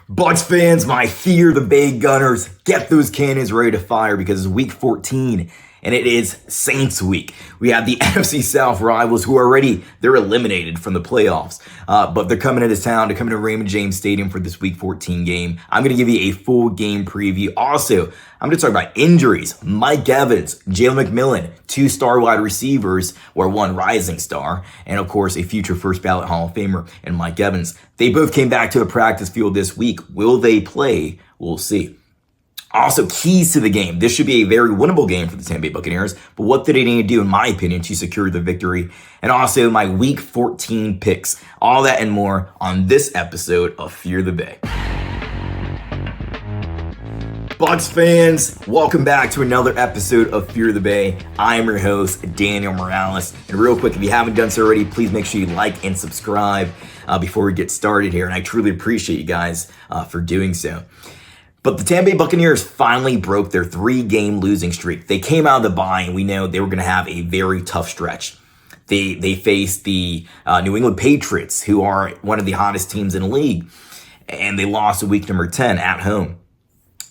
Bucs fans, my Fear the Bay Gunners, get those cannons ready to fire because it's week 14 and it is Saints week. We have the NFC South rivals who they're eliminated from the playoffs, but they're coming into town. They're coming to Raymond James Stadium for this week 14 game. I'm going to give you a full game preview. Also, I'm going to talk about injuries. Mike Evans, Jalen McMillan, 2 star wide receivers, or 1 rising star, and of course, a future first ballot Hall of Famer in Mike Evans. They both came back to the practice field this week. Will they play? We'll see. Also, keys to the game. This should be a very winnable game for the Tampa Bay Buccaneers, but what do they need to do, in my opinion, to secure the victory? And also, my week 14 picks. All that and more on this episode of Fear the Bay. Bucs fans, welcome back to another episode of Fear the Bay. I am your host, Daniel Morales. And real quick, if you haven't done so already, please make sure you like and subscribe before we get started here. And I truly appreciate you guys for doing so. But the Tampa Bay Buccaneers finally broke their 3-game losing streak. They came out of the bye, and we know they were going to have a very tough stretch. They faced the New England Patriots, who are one of the hottest teams in the league, and they lost in week number 10 at home.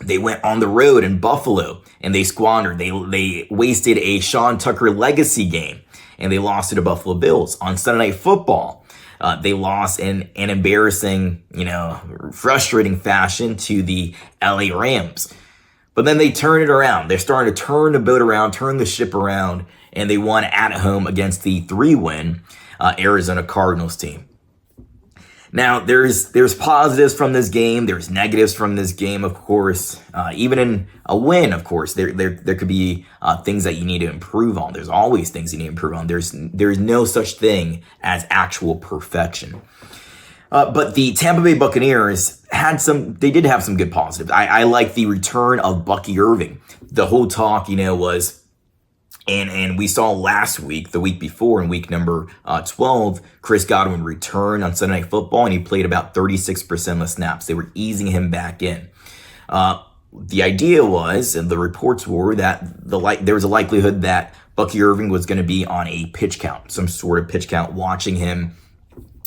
They went on the road in Buffalo, and they squandered. They wasted a Sean Tucker legacy game, and they lost to the Buffalo Bills. On Sunday Night Football, they lost in an embarrassing, frustrating fashion to the LA Rams. But then they turned it around. They're starting to turn the boat around, turn the ship around, and they won at home against the 3-win Arizona Cardinals team. Now, there's positives from this game. There's negatives from this game, of course. Even in a win, of course, there could be things that you need to improve on. There's always things you need to improve on. There's no such thing as actual perfection. But the Tampa Bay Buccaneers did have some good positives. I like the return of Bucky Irving. The whole talk, was, and we saw last week, the week before, in week number 12, Chris Godwin returned on Sunday Night Football, and he played about 36% of the snaps. They were easing him back in. The idea was, and the reports were, that there was a likelihood that Bucky Irving was going to be on a pitch count, some sort of pitch count, watching him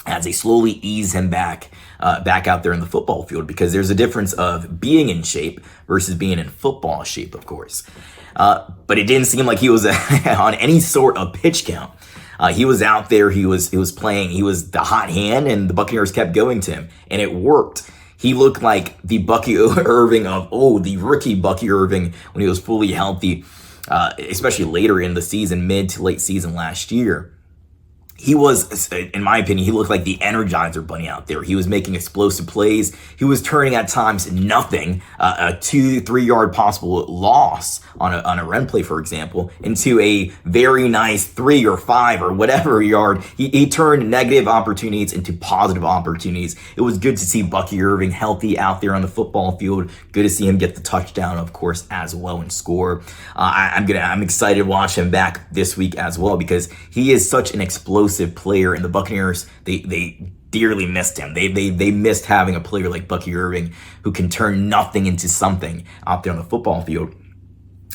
as they slowly ease him back out there in the football field, because there's a difference of being in shape versus being in football shape, of course. But it didn't seem like he was on any sort of pitch count. He was out there, he was playing, he was the hot hand, and the Buccaneers kept going to him, and it worked. He looked like the Bucky Irving of the rookie Bucky Irving when he was fully healthy, especially later in the season, mid to late season last year. He was, in my opinion, he looked like the Energizer Bunny out there. He was making explosive plays. He was turning at times nothing, a 2-3 yard possible loss on a run play, for example, into a very nice 3 or 5 or whatever yard. He turned negative opportunities into positive opportunities. It was good to see Bucky Irving healthy out there on the football field. Good to see him get the touchdown, of course, as well, and score. I'm excited to watch him back this week as well, because he is such an explosive player, and the Buccaneers, they dearly missed him. They missed having a player like Bucky Irving who can turn nothing into something out there on the football field.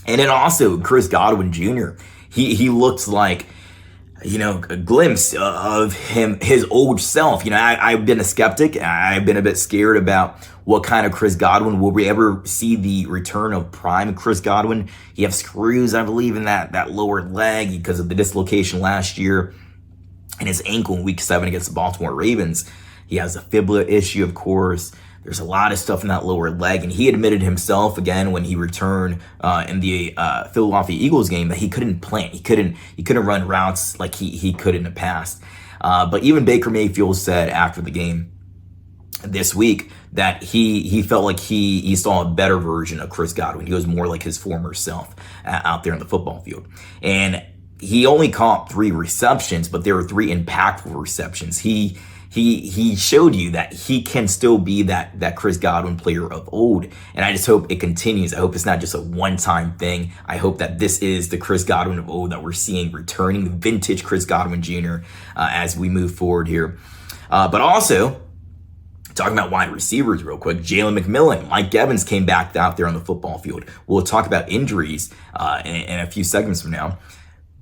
And then also Chris Godwin Jr. He looks like, a glimpse of his old self. I've been a skeptic. I've been a bit scared about what kind of Chris Godwin. Will we ever see the return of prime Chris Godwin? He has screws, I believe, in that lower leg because of the dislocation last year and his ankle in week 7 against the Baltimore Ravens. He has a fibula issue, of course. There's a lot of stuff in that lower leg, and he admitted himself again when he returned in the Philadelphia Eagles game that he couldn't plant. He couldn't run routes like he could in the past. But even Baker Mayfield said after the game this week that he felt like he saw a better version of Chris Godwin. He was more like his former self out there in the football field. And he only caught 3 receptions, but there were 3 impactful receptions. He showed you that he can still be that Chris Godwin player of old. And I just hope it continues. I hope it's not just a one-time thing. I hope that this is the Chris Godwin of old that we're seeing returning, the vintage Chris Godwin Jr. As we move forward here. But also, talking about wide receivers real quick, Jalen McMillan, Mike Evans came back out there on the football field. We'll talk about injuries in a few segments from now.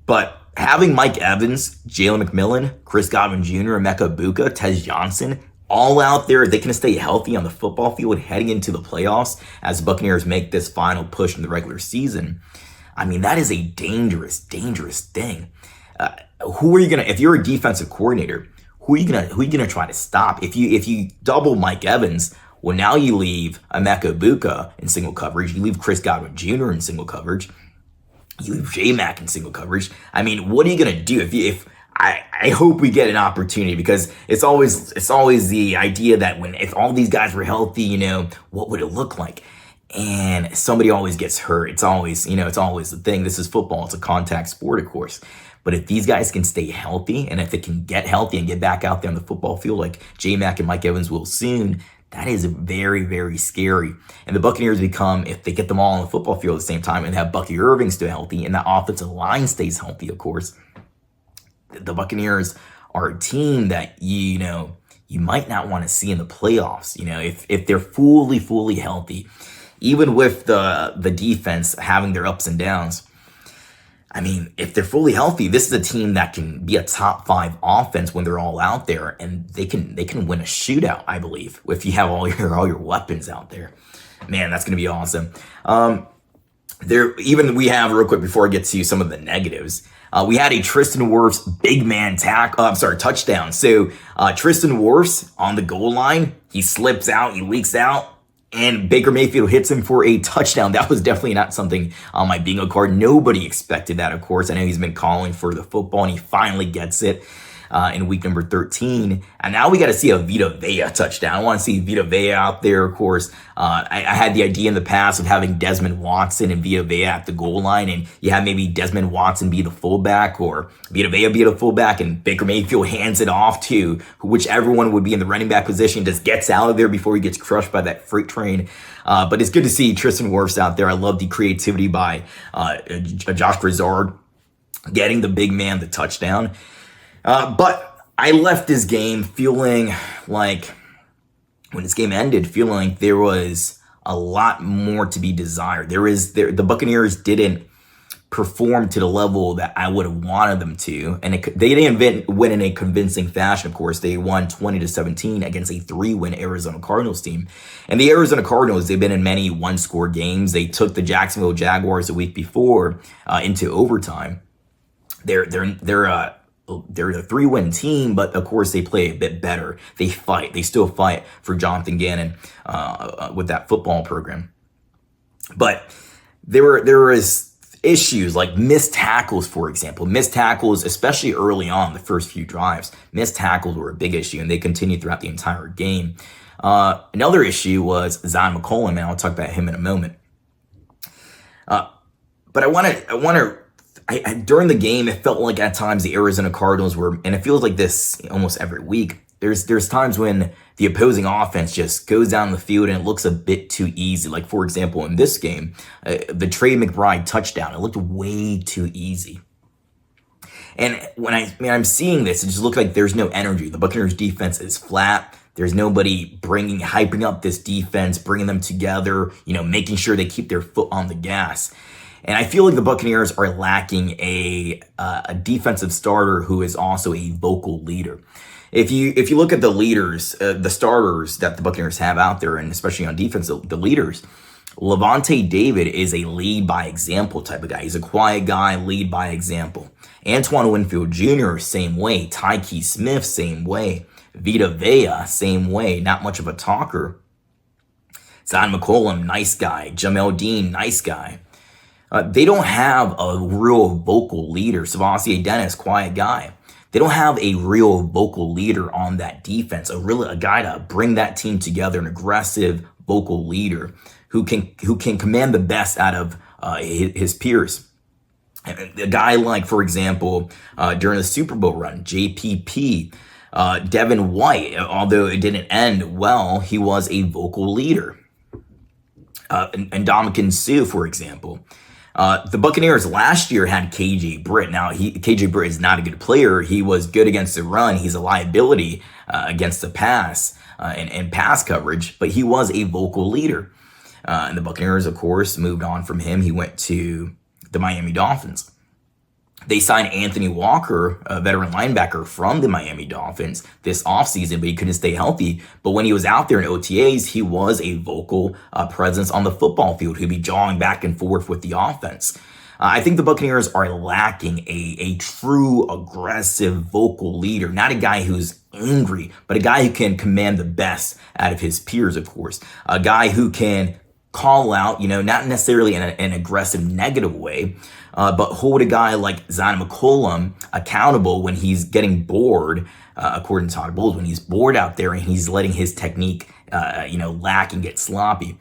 But having Mike Evans, Jalen McMillan, Chris Godwin Jr., Emeka Egbuka, Tez Johnson all out there, they can stay healthy on the football field heading into the playoffs as the Buccaneers make this final push in the regular season. I mean, that is a dangerous, dangerous thing. Who are you gonna? If you're a defensive coordinator, who are you gonna try to stop? If you double Mike Evans, well, now you leave Emeka Egbuka in single coverage. You leave Chris Godwin Jr. in single coverage. You leave J-Mac in single coverage. I mean, what are you gonna do if I hope we get an opportunity, because it's always the idea that if all these guys were healthy, what would it look like? And somebody always gets hurt. It's always the thing. This is football. It's a contact sport, of course. But if these guys can stay healthy, and if they can get healthy and get back out there on the football field like J-Mac and Mike Evans will soon, that is very, very scary. And the Buccaneers become, if they get them all on the football field at the same time and have Bucky Irving still healthy and that offensive line stays healthy, of course, the Buccaneers are a team that, you might not want to see in the playoffs. If they're fully healthy, even with the defense having their ups and downs. I mean, if they're fully healthy, this is a team that can be a top 5 offense when they're all out there, and they can win a shootout, I believe, if you have all your weapons out there. Man, that's going to be awesome. We have, real quick before I get to some of the negatives, we had a Tristan Wirfs big man touchdown. So Tristan Wirfs on the goal line, he slips out, he leaks out, and Baker Mayfield hits him for a touchdown. That was definitely not something on my bingo card. Nobody expected that, of course. I know he's been calling for the football, and he finally gets it in week number 13. And now we got to see a Vita Vea touchdown. I want to see Vita Vea out there, of course. I had the idea in the past of having Desmond Watson and Vita Vea at the goal line, and you have maybe Desmond Watson be the fullback or Vita Vea be the fullback, and Baker Mayfield hands it off to whichever one would be in the running back position, just gets out of there before he gets crushed by that freight train. But it's good to see Tristan Wirfs out there. I love the creativity by Josh Grizzard getting the big man the touchdown. But I left this game feeling like, when this game ended, feeling like there was a lot more to be desired. The Buccaneers didn't perform to the level that I would have wanted them to, and they didn't win in a convincing fashion. Of course, they won 20-17 against a 3-win Arizona Cardinals team. And the Arizona Cardinals, they've been in many one-score games. They took the Jacksonville Jaguars a week before into overtime. They're a 3-win team, but of course they play a bit better. They fight. They still fight for Jonathan Gannon with that football program. But there was issues like missed tackles, for example. Missed tackles, especially early on, the first few drives. Missed tackles were a big issue, and they continued throughout the entire game. Another issue was Zyon McCollum, and I'll talk about him in a moment. But I want to. During the game, it felt like at times the Arizona Cardinals were, and it feels like this almost every week, there's times when the opposing offense just goes down the field and it looks a bit too easy. Like, for example, in this game, the Trey McBride touchdown, it looked way too easy. And when I'm seeing this, it just looks like there's no energy. The Buccaneers defense is flat. There's nobody hyping up this defense, bringing them together, making sure they keep their foot on the gas. And I feel like the Buccaneers are lacking a defensive starter who is also a vocal leader. If you look at the leaders, the starters that the Buccaneers have out there, and especially on defense, the leaders, Levante David is a lead by example type of guy. He's a quiet guy, lead by example. Antoine Winfield Jr., same way. Tyke Smith, same way. Vita Vea, same way. Not much of a talker. Zyon McCollum, nice guy. Jamel Dean, nice guy. They don't have a real vocal leader. Savassi Dennis, quiet guy. They don't have a real vocal leader on that defense, a guy to bring that team together, an aggressive vocal leader who can command the best out of his peers. A guy like, for example, during the Super Bowl run, JPP, Devin White, although it didn't end well, he was a vocal leader. And Ndamukong Suh, for example. The Buccaneers last year had KJ Britt. Now, KJ Britt is not a good player. He was good against the run. He's a liability against the pass and pass coverage, but he was a vocal leader. And the Buccaneers, of course, moved on from him. He went to the Miami Dolphins. They signed Anthony Walker, a veteran linebacker from the Miami Dolphins this offseason, but he couldn't stay healthy. But when he was out there in OTAs, he was a vocal presence on the football field. He'd be jawing back and forth with the offense. I think the Buccaneers are lacking a true aggressive vocal leader, not a guy who's angry, but a guy who can command the best out of his peers, of course. A guy who can call out, not necessarily in an aggressive, negative way, but hold a guy like Zion McCollum accountable when he's getting bored, according to Todd Bowles, when he's bored out there and he's letting his technique, lack and get sloppy.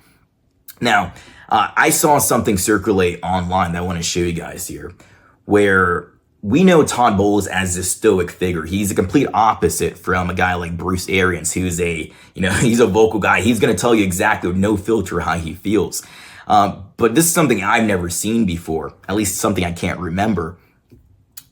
Now, I saw something circulate online that I want to show you guys here, where we know Todd Bowles as this stoic figure. He's a complete opposite from a guy like Bruce Arians, who's he's a vocal guy. He's going to tell you exactly with no filter how he feels. But this is something I've never seen before, at least something I can't remember.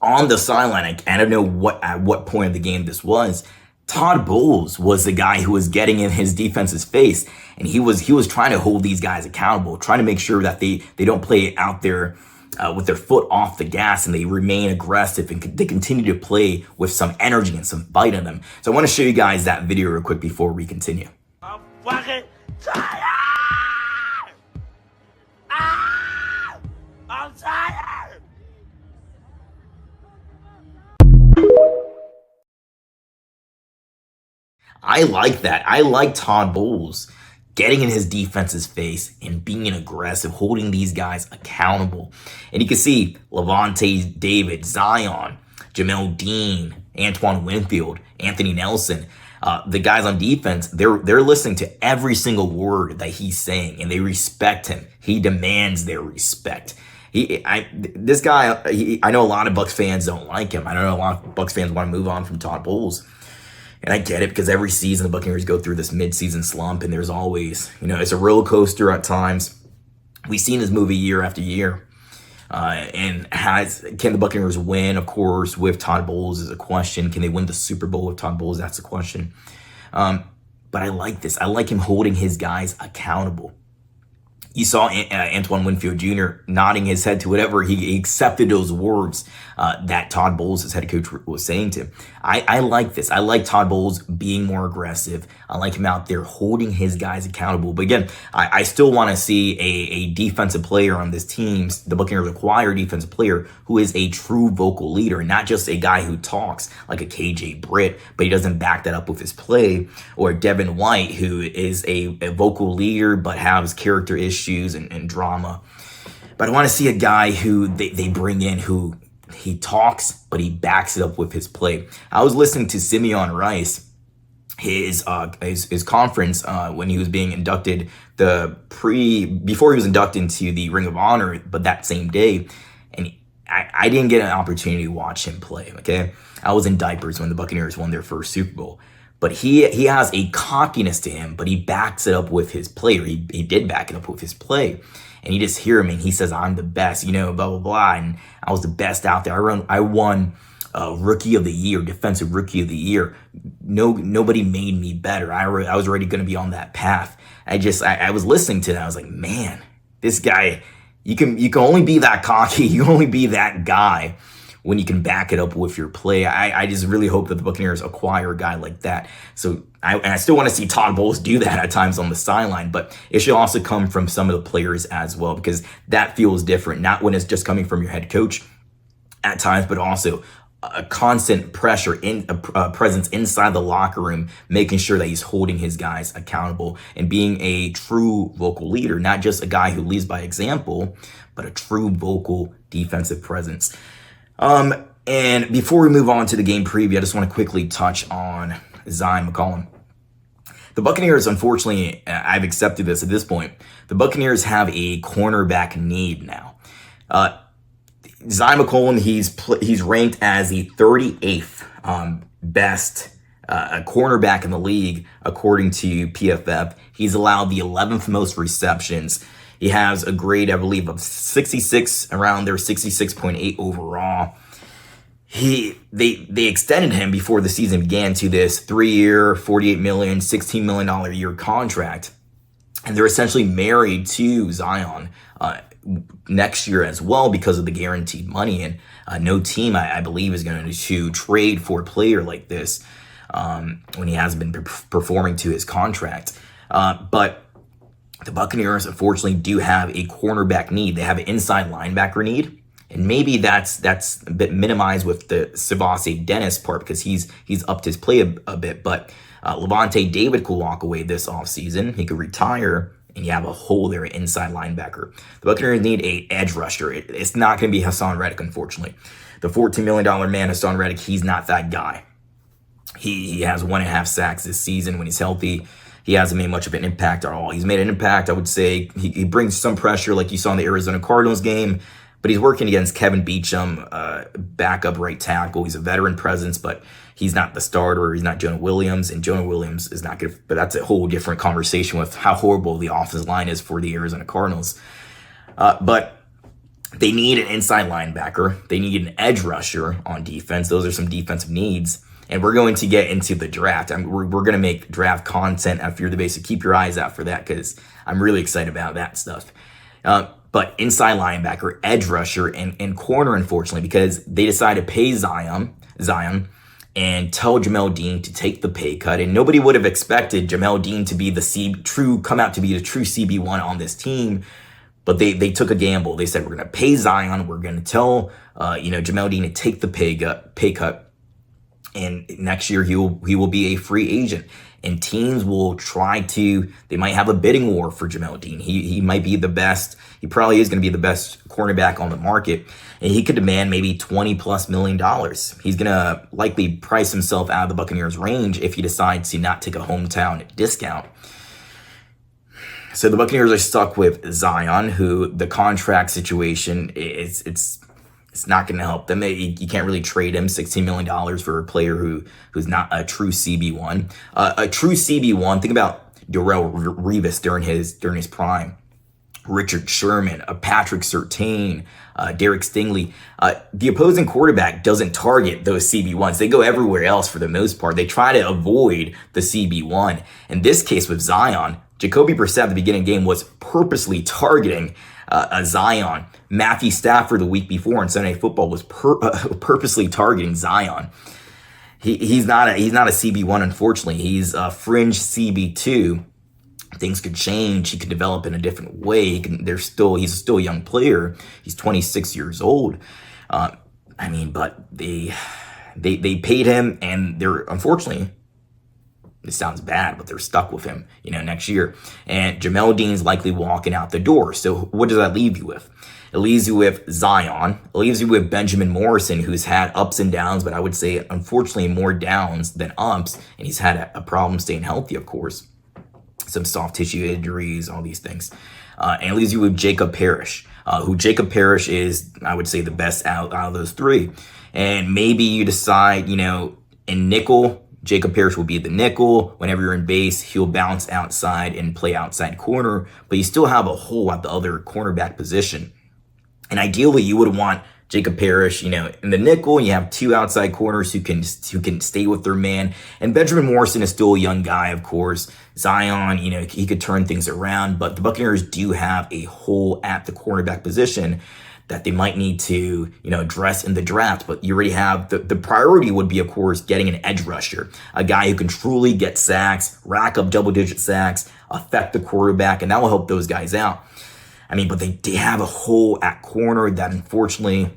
On the sideline, I don't know at what point of the game this was, Todd Bowles was the guy who was getting in his defense's face, and he was trying to hold these guys accountable, trying to make sure that they don't play out there with their foot off the gas and they remain aggressive and they continue to play with some energy and some bite in them. So I want to show you guys that video real quick before we continue. I'm fucking tired! I'm tired! I like that. I like Todd Bowles getting in his defense's face and being aggressive, holding these guys accountable. And you can see Levante David, Zion, Jamel Dean, Antoine Winfield, Anthony Nelson, the guys on defense, they're listening to every single word that he's saying, and they respect him. He demands their respect. This guy, I know a lot of Bucs fans don't like him. I know a lot of Bucs fans want to move on from Todd Bowles. And I get it, because every season the Buccaneers go through this midseason slump, and there's always, it's a roller coaster at times. We've seen this movie year after year. And can the Buccaneers win? Of course, with Todd Bowles is a question. Can they win the Super Bowl with Todd Bowles? That's a question. But I like this. I like him holding his guys accountable. You saw Antoine Winfield Jr. nodding his head to whatever he accepted those words that Todd Bowles, his head coach, was saying to him. I like this. I like Todd Bowles being more aggressive. I like him out there holding his guys accountable. But again, I still want to see a defensive player on this team. The Buccaneers acquire a defensive player who is a true vocal leader, and not just a guy who talks like a KJ Britt, but he doesn't back that up with his play, or Devin White, who is a vocal leader but has character issues and drama. But I want to see a guy who they bring in who he talks, but he backs it up with his play. I was listening to Simeon Rice, his conference when he was being inducted before he was inducted into the Ring of Honor, but that same day, and I didn't get an opportunity to watch him play. Okay, I was in diapers when the Buccaneers won their first Super Bowl. But he has a cockiness to him, but he backs it up with his play, or he did back it up with his play. And you just hear him, and he says, I'm the best, blah, blah, blah. And I was the best out there. I won Rookie of the Year, Defensive Rookie of the Year. Nobody made me better. I was already going to be on that path. I was listening to that. I was like, man, this guy, you can only be that cocky. You can only be that guy when you can back it up with your play. I just really hope that the Buccaneers acquire a guy like that. So I still want to see Todd Bowles do that at times on the sideline, but it should also come from some of the players as well, because that feels different. Not when it's just coming from your head coach at times, but also a constant pressure presence inside the locker room, making sure that he's holding his guys accountable and being a true vocal leader, not just a guy who leads by example, but a true vocal defensive presence. And before we move on to the game preview, I just want to quickly touch on Zion McCollum. The Buccaneers, unfortunately, I've accepted this at this point. The Buccaneers have a cornerback need now. Zion McCollum, he's ranked as the 38th best cornerback in the league, according to PFF. He's allowed the 11th most receptions. He has a grade, I believe, of 66, around there, 66.8 overall. They extended him before the season began to this 3-year, $48 million, $16 million a year contract. And they're essentially married to Zion, next year as well because of the guaranteed money. And no team, I believe, is going to trade for a player like this when he hasn't been performing to his contract. But the Buccaneers, unfortunately, do have a cornerback need. They have an inside linebacker need. And maybe that's a bit minimized with the Savasi Dennis part because he's upped his play a bit. But Levante David could walk away this offseason. He could retire, and you have a hole there at inside linebacker. The Buccaneers need a edge rusher. It's not going to be Hassan Reddick, unfortunately. The $14 million man, Hassan Reddick, he's not that guy. He has 1.5 sacks this season when he's healthy. He hasn't made much of an impact at all. He's made an impact, I would say. He brings some pressure like you saw in the Arizona Cardinals game, but he's working against Kevin Beachum, backup right tackle. He's a veteran presence, but he's not the starter. He's not Jonah Williams, and Jonah Williams is not good. But that's a whole different conversation with how horrible the offensive line is for the Arizona Cardinals. But they need an inside linebacker. They need an edge rusher on defense. Those are some defensive needs. And we're going to get into the draft. We're going to make draft content at Fear the Base, so keep your eyes out for that because I'm really excited about that stuff. But inside linebacker, edge rusher, and corner, unfortunately, because they decided to pay Zion and tell Jamel Dean to take the pay cut. And nobody would have expected Jamel Dean to be come out to be the true CB1 on this team. But they took a gamble. They said, we're going to pay Zion. We're going to tell Jamel Dean to take the pay cut. And next year, he will be a free agent. And teams will they might have a bidding war for Jamel Dean. He might be the best. He probably is going to be the best cornerback on the market. And he could demand maybe $20+ million. He's going to likely price himself out of the Buccaneers' range if he decides to not take a hometown discount. So the Buccaneers are stuck with Zion, who the contract situation it's not going to help them. You can't really trade him $16 million for a player who's not a true CB1. A true CB1, think about Darrelle Revis during his prime. Richard Sherman, Patrick Surtain, Derek Stingley. The opposing quarterback doesn't target those CB1s. They go everywhere else for the most part. They try to avoid the CB1. In this case with Zion, Jacoby Brissett at the beginning of the game was purposely targeting a Zion. Matthew Stafford the week before in Sunday Night Football was purposely targeting Zion. He's not a CB1, unfortunately. He's a fringe CB2. Things could change. He could develop in a different way. He's still a young player. He's 26 years old. But they paid him, and they're unfortunately. It sounds bad, but they're stuck with him, next year. And Jamel Dean's likely walking out the door. So what does that leave you with? It leaves you with Zion. It leaves you with Benjamin Morrison, who's had ups and downs, but I would say, unfortunately, more downs than ups. And he's had a problem staying healthy, of course. Some soft tissue injuries, all these things. And it leaves you with Jacob Parrish, who Jacob Parrish is, I would say, the best out of those three. And maybe you decide, in nickel, Jacob Parrish will be the nickel. Whenever you're in base, he'll bounce outside and play outside corner. But you still have a hole at the other cornerback position. And ideally, you would want Jacob Parrish, in the nickel. You have two outside corners who can stay with their man. And Benjamin Morrison is still a young guy, of course. Zion, he could turn things around. But the Buccaneers do have a hole at the cornerback position that they might need to, address in the draft. But you already have, the priority would be, of course, getting an edge rusher, a guy who can truly get sacks, rack up double-digit sacks, affect the quarterback, and that will help those guys out. But they have a hole at corner that, unfortunately,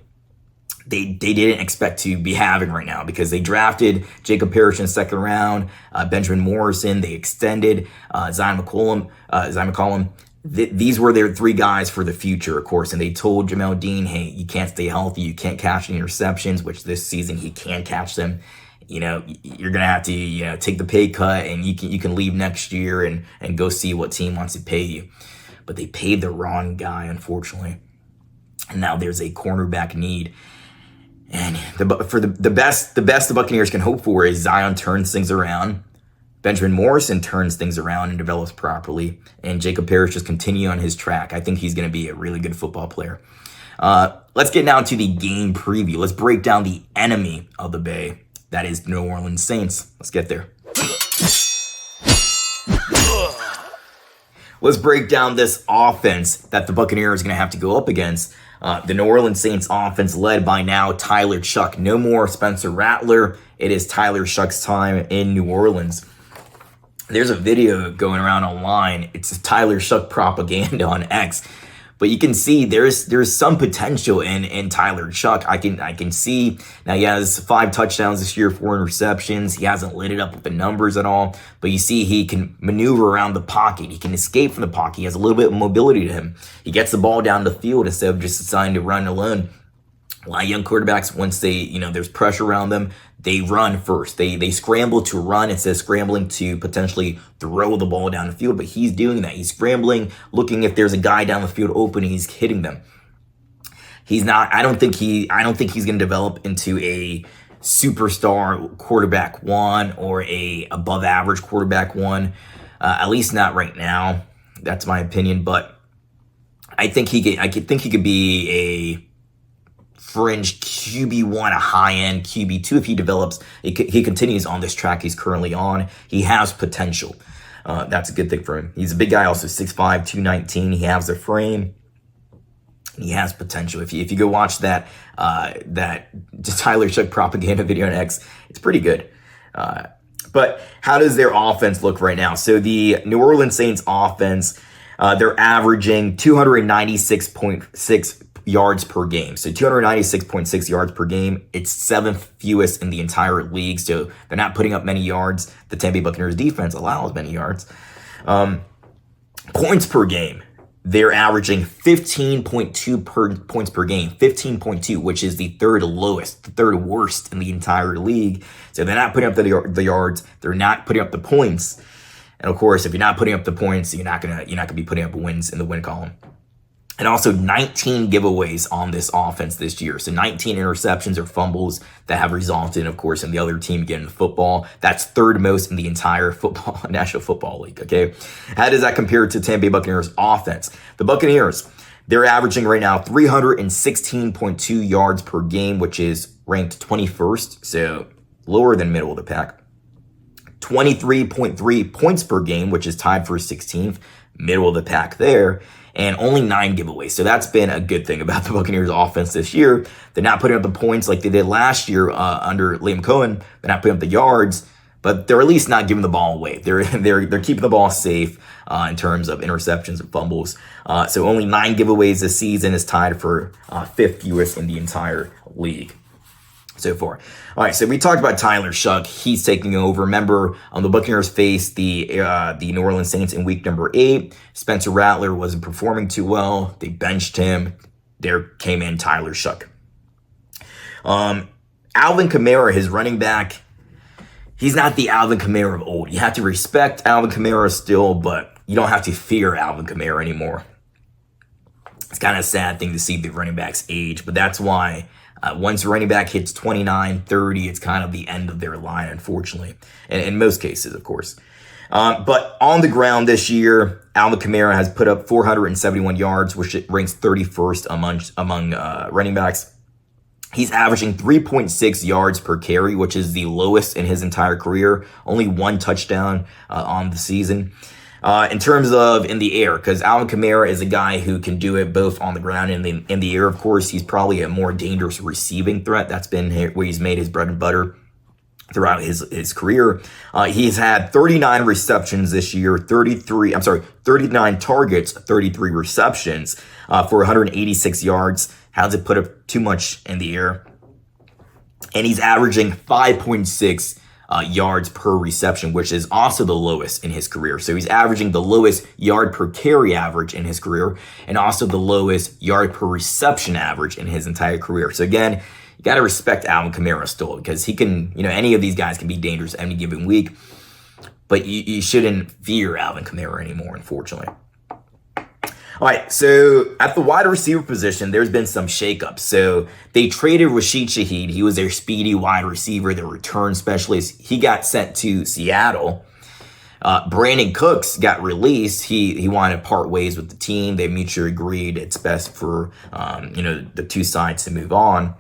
they didn't expect to be having right now because they drafted Jacob Parrish in the second round, Benjamin Morrison, they extended Zion McCollum. These were their three guys for the future, of course, and they told Jamel Dean, hey, you can't stay healthy, you can't catch any interceptions, which this season he can catch them. You're gonna have to, take the pay cut, and you can leave next year and go see what team wants to pay you. But they paid the wrong guy, unfortunately, and now there's a cornerback need. And the best the Buccaneers can hope for is Zion turns things around. Benjamin Morrison turns things around and develops properly, and Jacob Parrish just continue on his track. I think he's going to be a really good football player. Let's get now to the game preview. Let's break down the enemy of the Bay. That is New Orleans Saints. Let's get there. Let's break down this offense that the Buccaneers are going to have to go up against. The New Orleans Saints offense led by now Tyler Shough. No more Spencer Rattler. It is Tyler Shough's time in New Orleans. There's a video going around online. It's Tyler Shough propaganda on X. But you can see there's some potential in Tyler Shough. I can see now he has 5 touchdowns this year, 4 interceptions. He hasn't lit it up with the numbers at all. But you see he can maneuver around the pocket. He can escape from the pocket. He has a little bit of mobility to him. He gets the ball down the field instead of just deciding to run alone. A lot of young quarterbacks, once they, there's pressure around them, they run first. They scramble to run instead of scrambling to potentially throw the ball down the field. But he's doing that. He's scrambling, looking if there's a guy down the field open, and he's hitting them. He's not. I don't think he's going to develop into a superstar quarterback one or a above average quarterback one. At least not right now. That's my opinion. But I think he could be a fringe QB1, a high-end QB2 if he develops. He continues on this track he's currently on. He has potential. That's a good thing for him. He's a big guy, also 6'5", 219. He has the frame. He has potential. If you go watch that Tyler Shough propaganda video on X, it's pretty good. But how does their offense look right now? So the New Orleans Saints offense, they're averaging 296.6 yards per game. So 296.6 yards per game. It's 7th fewest in the entire league. So they're not putting up many yards. The Tampa Bay Buccaneers defense allows many yards. Points per game. They're averaging 15.2 points per game. 15.2, which is the third lowest, the third worst in the entire league. So they're not putting up the yards. They're not putting up the points. And of course, if you're not putting up the points, you're not gonna be putting up wins in the win column. And also 19 giveaways on this offense this year. So 19 interceptions or fumbles that have resulted, of course, in the other team getting the football. That's third most in the entire National Football League, okay? How does that compare to Tampa Bay Buccaneers offense? The Buccaneers, they're averaging right now 316.2 yards per game, which is ranked 21st, so lower than middle of the pack. 23.3 points per game, which is tied for 16th, middle of the pack there. And only 9 giveaways. So that's been a good thing about the Buccaneers offense this year. They're not putting up the points like they did last year under Liam Cohen. They're not putting up the yards, but they're at least not giving the ball away. They're keeping the ball safe in terms of interceptions and fumbles. So only 9 giveaways this season is tied for 5th fewest in the entire league so far. All right, so we talked about Tyler Shough. He's taking over. Remember, the Buccaneers faced the New Orleans Saints in week number 8. Spencer Rattler wasn't performing too well. They benched him. There came in Tyler Shough. Alvin Kamara, his running back, he's not the Alvin Kamara of old. You have to respect Alvin Kamara still, but you don't have to fear Alvin Kamara anymore. It's kind of a sad thing to see the running backs age, but that's why once a running back hits 29, 30, it's kind of the end of their line, unfortunately. And in most cases, of course. But on the ground this year, Alvin Kamara has put up 471 yards, which ranks 31st among running backs. He's averaging 3.6 yards per carry, which is the lowest in his entire career. Only 1 touchdown on the season. In terms of in the air, because Alvin Kamara is a guy who can do it both on the ground and in the air, of course. He's probably a more dangerous receiving threat. That's been where he's made his bread and butter throughout his career. He's had 39 receptions this year, 39 targets, 33 receptions for 186 yards. Hasn't put up too much in the air. And he's averaging 5.6 yards per reception, which is also the lowest in his career. So he's averaging the lowest yard per carry average in his career and also the lowest yard per reception average in his entire career. So again, you got to respect Alvin Kamara still because he can, any of these guys can be dangerous any given week, but you shouldn't fear Alvin Kamara anymore, unfortunately. All right, so at the wide receiver position, there's been some shakeups. So they traded Rashid Shaheed. He was their speedy wide receiver, their return specialist. He got sent to Seattle. Brandon Cooks got released. He wanted to part ways with the team. They mutually agreed it's best for the two sides to move on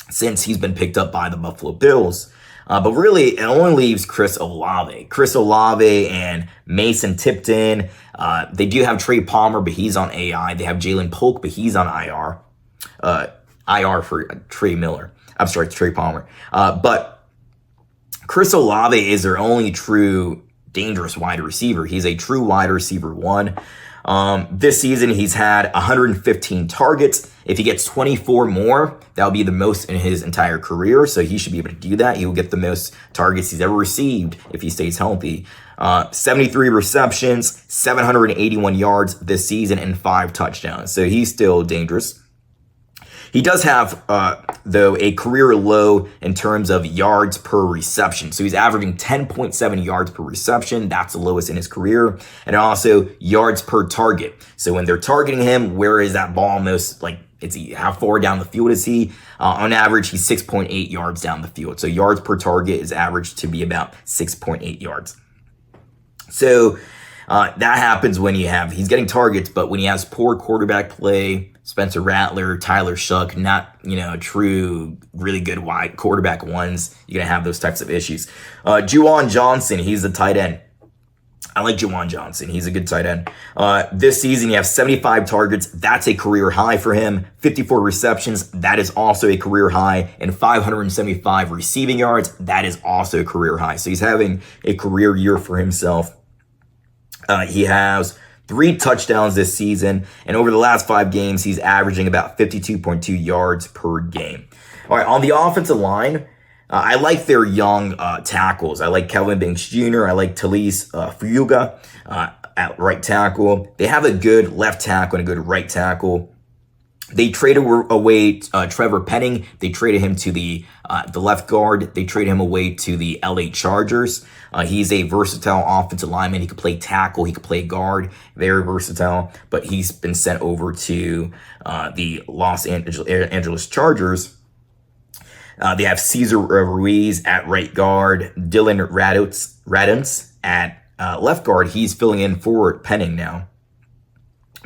since he's been picked up by the Buffalo Bills. But really, it only leaves Chris Olave. Chris Olave and Mason Tipton. They do have Trey Palmer, but he's on AI. They have Jalen Polk, but he's on IR. IR for Trey Miller. I'm sorry, Trey Palmer. But Chris Olave is their only true dangerous wide receiver. He's a true wide receiver one. This season, he's had 115 targets. If he gets 24 more, that'll be the most in his entire career. So he should be able to do that. He will get the most targets he's ever received if he stays healthy. 73 receptions, 781 yards this season, and 5 touchdowns. So he's still dangerous. He does have, though, a career low in terms of yards per reception. So he's averaging 10.7 yards per reception. That's the lowest in his career. And also yards per target. So when they're targeting him, where is that ball most, how far down the field is he? On average, he's 6.8 yards down the field. So yards per target is averaged to be about 6.8 yards. So that happens when he's getting targets, but when he has poor quarterback play, Spencer Rattler, Tyler Shuck, not, true, really good wide quarterback ones, you're going to have those types of issues. Juwan Johnson, he's the tight end. I like Juwan Johnson. He's a good tight end. This season, he has 75 targets. That's a career high for him. 54 receptions. That is also a career high. And 575 receiving yards. That is also a career high. So he's having a career year for himself. He has 3 touchdowns this season, and over the last 5 games, he's averaging about 52.2 yards per game. All right, on the offensive line, I like their young tackles. I like Kelvin Banks Jr. I like Talise Fuga at right tackle. They have a good left tackle and a good right tackle. They traded away Trevor Penning. They traded him to the left guard. They traded him away to the LA Chargers. He's a versatile offensive lineman. He could play tackle. He could play guard. Very versatile. But he's been sent over to the Los Angeles Chargers. They have Cesar Ruiz at right guard. Dylan Radunz at left guard. He's filling in for Penning now.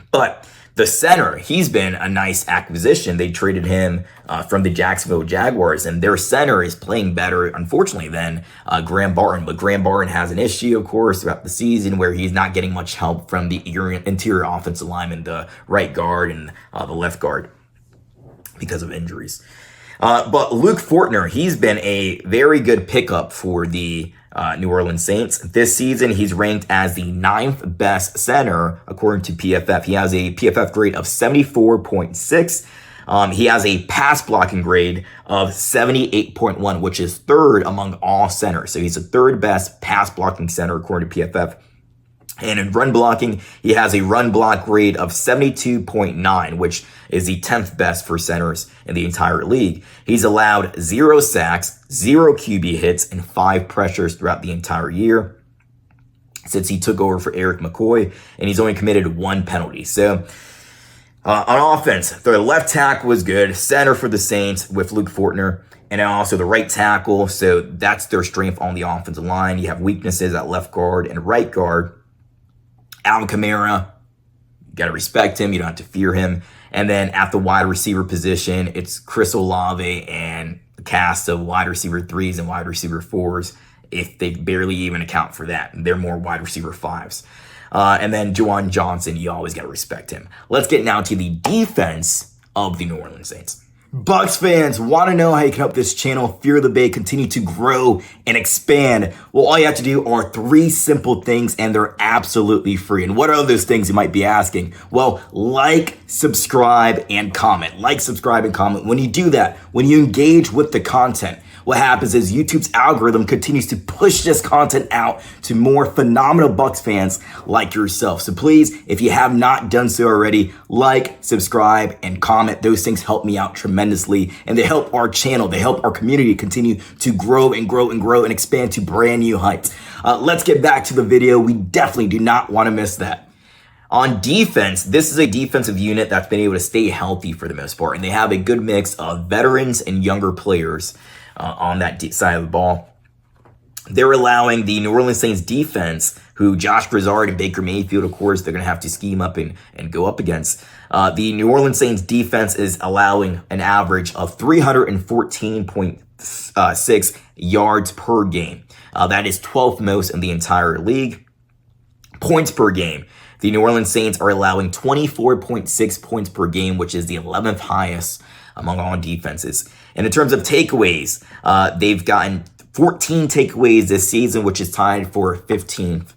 But the center, he's been a nice acquisition. They traded him from the Jacksonville Jaguars, and their center is playing better, unfortunately, than Graham Barton. But Graham Barton has an issue, of course, throughout the season where he's not getting much help from the interior offensive lineman, the right guard and the left guard, because of injuries. But Luke Fortner, he's been a very good pickup for the New Orleans Saints. This season, he's ranked as the 9th best center, according to PFF. He has a PFF grade of 74.6. He has a pass blocking grade of 78.1, which is 3rd among all centers. So he's the 3rd best pass blocking center, according to PFF. And in run blocking, he has a run block grade of 72.9, which is the 10th best for centers in the entire league. He's allowed 0 sacks, 0 QB hits, and 5 pressures throughout the entire year since he took over for Eric McCoy, and he's only committed 1 penalty. So on offense, the left tackle was good, center for the Saints with Luke Fortner, and also the right tackle. So that's their strength on the offensive line. You have weaknesses at left guard and right guard. Alvin Kamara, you got to respect him. You don't have to fear him. And then at the wide receiver position, it's Chris Olave and a cast of wide receiver 3s and wide receiver 4s, if they barely even account for that. They're more wide receiver 5s. And then Juwan Johnson, you always got to respect him. Let's get now to the defense of the New Orleans Saints. Bucs fans, want to know how you can help this channel, Fear the Bay, continue to grow and expand? Well, all you have to do are 3 simple things, and they're absolutely free. And what are those things, you might be asking? Well, like, subscribe, and comment. Like, subscribe, and comment. When you do that, when you engage with the content, what happens is YouTube's algorithm continues to push this content out to more phenomenal Bucs fans like yourself. So please, if you have not done so already, like, subscribe, and comment. Those things help me out tremendously, and they help our channel, they help our community continue to grow and grow and grow and expand to brand new heights. Let's get back to the video. We definitely do not want to miss that. On defense, this is a defensive unit that's been able to stay healthy for the most part, and they have a good mix of veterans and younger players on that side of the ball. They're allowing the New Orleans Saints defense, who Josh Grizzard and Baker Mayfield, of course, they're going to have to scheme up and go up against. The New Orleans Saints defense is allowing an average of 314 yards per game. That is 12th most in the entire league. Points per game. The New Orleans Saints are allowing 24.6 points per game, which is the 11th highest among all defenses. And in terms of takeaways, they've gotten 14 takeaways this season, which is tied for 15th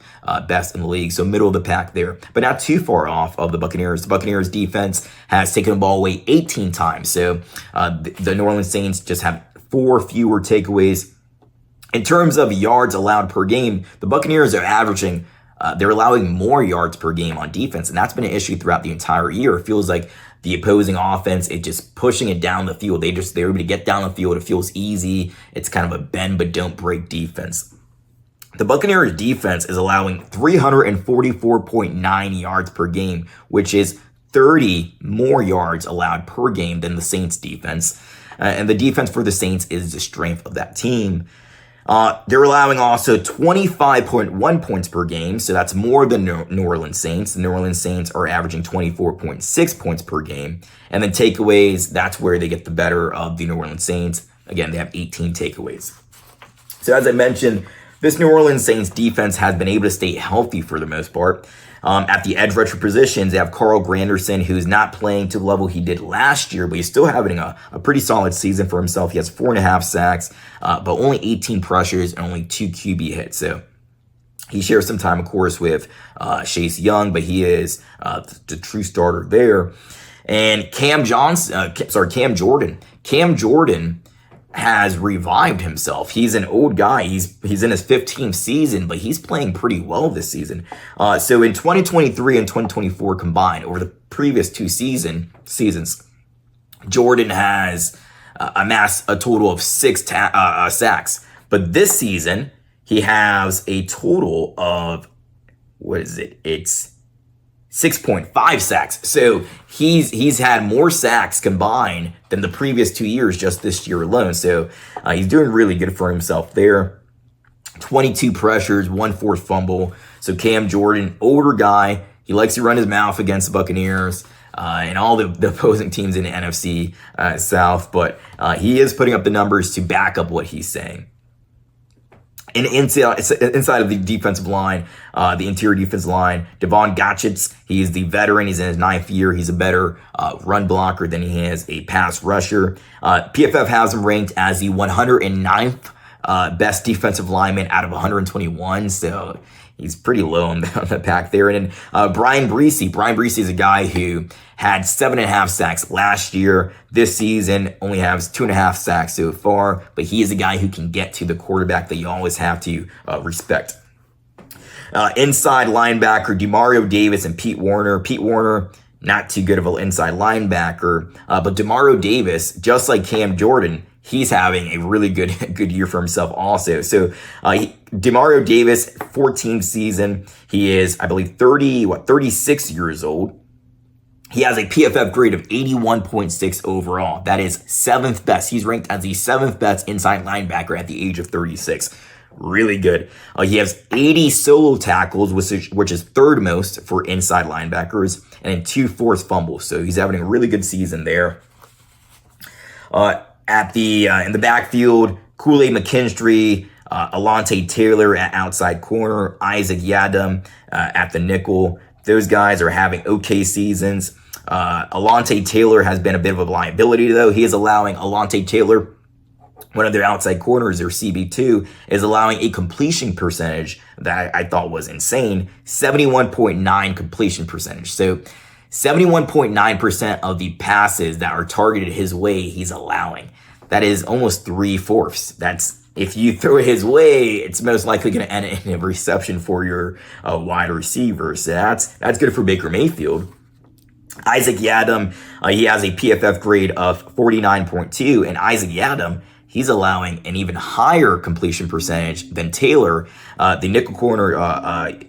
best in the league. So middle of the pack there, but not too far off of the Buccaneers. The Buccaneers defense has taken the ball away 18 times. So the New Orleans Saints just have 4 fewer takeaways. In terms of yards allowed per game, the Buccaneers are averaging they're allowing more yards per game on defense, and that's been an issue throughout the entire year. It feels like the opposing offense is just pushing it down the field. They're able to get down the field. It feels easy. It's kind of a bend but don't break defense. The Buccaneers defense is allowing 344.9 yards per game, which is 30 more yards allowed per game than the Saints defense. And the defense for the Saints is the strength of that team. They're allowing also 25.1 points per game, so that's more than New Orleans Saints. The New Orleans Saints are averaging 24.6 points per game. And then takeaways, that's where they get the better of the New Orleans Saints. Again, they have 18 takeaways. So as I mentioned, this New Orleans Saints defense has been able to stay healthy for the most part. At the edge rusher positions, they have Carl Granderson, who's not playing to the level he did last year, but he's still having a pretty solid season for himself. He has 4.5 sacks, but only 18 pressures and only 2 QB hits. So he shares some time, of course, with Chase Young, but he is the true starter there. And Cam Jordan. Cam Jordan has revived himself. He's an old guy. He's in his 15th season, but he's playing pretty well this season. So in 2023 and 2024 combined, over the previous 2 seasons, Jordan has amassed a total of 6 sacks. But this season, he has a total of, It's 6.5 sacks. So he's had more sacks combined than the previous 2 years just this year alone. So he's doing really good for himself there. 22 pressures, 1 forced fumble. So Cam Jordan, older guy, he likes to run his mouth against the Buccaneers and all the opposing teams in the NFC South. But he is putting up the numbers to back up what he's saying. And inside of the defensive line, the interior defensive line, Devon Gotchitz, he's the veteran. He's in his 9th year. He's a better run blocker than he is a pass rusher. PFF has him ranked as the 109th best defensive lineman out of 121. So he's pretty low on the pack there. And then Brian Breesy. Brian Breesy is a guy who had 7.5 sacks last year. This season only has 2.5 sacks so far, but he is a guy who can get to the quarterback that you always have to respect. Inside linebacker, Demario Davis and Pete Werner. Pete Werner, not too good of an inside linebacker, but Demario Davis, just like Cam Jordan, he's having a really good year for himself also. So Demario Davis, 14th season. He is, I believe, 36 years old. He has a PFF grade of 81.6 overall. That is 7th best. He's ranked as the 7th best inside linebacker at the age of 36. Really good. He has 80 solo tackles, which is 3rd most for inside linebackers, and then 2 forced fumbles. So he's having a really good season there. In the backfield, Kool-Aid McKinstry, Alontae Taylor at outside corner, Isaac Yiadom at the nickel. Those guys are having okay seasons. Alontae Taylor has been a bit of a liability, though. He is allowing Alontae Taylor, one of their outside corners, their CB2, is allowing a completion percentage that I thought was insane, 71.9 completion percentage. So 71.9% of the passes that are targeted his way, he's allowing. That is almost 3/4. That's, if you throw it his way, it's most likely going to end in a reception for your wide receiver. So that's good for Baker Mayfield. Isaac Yiadom, he has a PFF grade of 49.2, and Isaac Yiadom, he's allowing an even higher completion percentage than Taylor. The nickel corner,